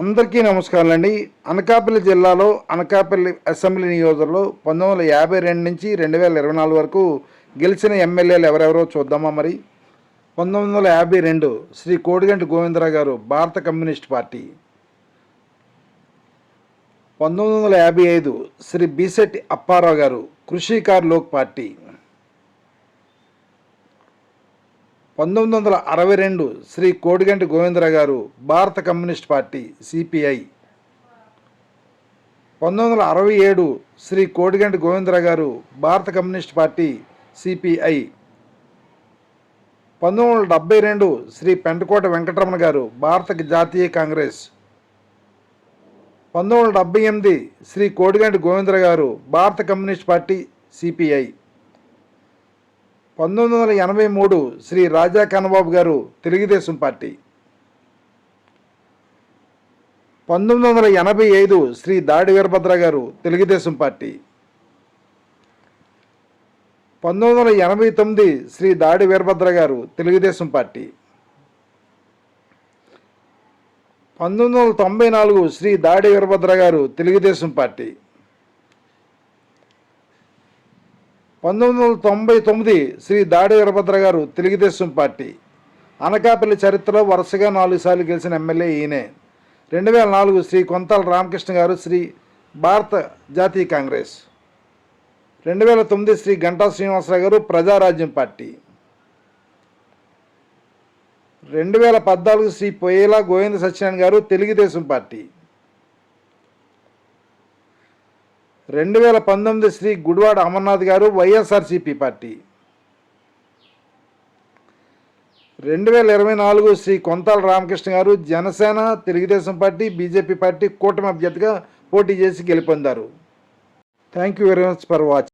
అందరికీ నమస్కారాలండి. అనకాపల్లి జిల్లాలో అనకాపల్లి అసెంబ్లీ నియోజకవర్గంలో 1952 నుంచి 2024 వరకు గెలిచిన ఎమ్మెల్యేలు ఎవరెవరో చూద్దామా మరి. 1952 శ్రీ కోడిగంటి గోవిందరావు గారు, భారత కమ్యూనిస్ట్ పార్టీ. 1955 శ్రీ బీసెట్టి అప్పారావు గారు, కృషికార్ లోక్ పార్టీ. 1962 శ్రీ కోడిగంటి గోవిందరావు గారు, Bharat communist party CPI. 1967 Shri Kodiganti Govindarao గారు, Bharat communist party CPI. 1972 Shri Pentakota Venkataramana గారు, భారత జాతీయ కాంగ్రెస్. 1978 శ్రీ కోడిగంటి గోవిందరావు గారు, Bharat communist party CPI. 1983 Shri రాజా కన్నబాబు గారు, తెలుగుదేశం పార్టీ. 1985 శ్రీ దాడి వీరభద్ర గారు, తెలుగుదేశం పార్టీ. 1989 శ్రీ దాడి వీరభద్ర గారు, తెలుగుదేశం పార్టీ. 1994 శ్రీ దాడి వీరభద్ర గారు, తెలుగుదేశం పార్టీ. 1999 శ్రీ దాడి వీరభద్ర గారు, తెలుగుదేశం పార్టీ. అనకాపల్లి చరిత్రలో వరుసగా 4 సార్లు గెలిచిన ఎమ్మెల్యే ఈయనే. 2004 శ్రీ కొంతాల రామకృష్ణ గారు, శ్రీ భారత జాతీయ కాంగ్రెస్. 2009 శ్రీ గంటా శ్రీనివాసరావు గారు, ప్రజారాజ్యం పార్టీ. 2014 శ్రీ పొయ్యేల గోవింద సత్యనారాయణ గారు, తెలుగుదేశం పార్టీ. 2019 శ్రీ గుడివాడ అమర్నాథ్ గారు, వైఎస్ఆర్సిపి పార్టీ. 2024 శ్రీ కొంతాల రామకృష్ణ గారు, Janasena, Telugu Desam party, BJP party కూటమి అభ్యర్థిగా పోటీ చేసి గెలుపొందారు. Thank you very much for watching.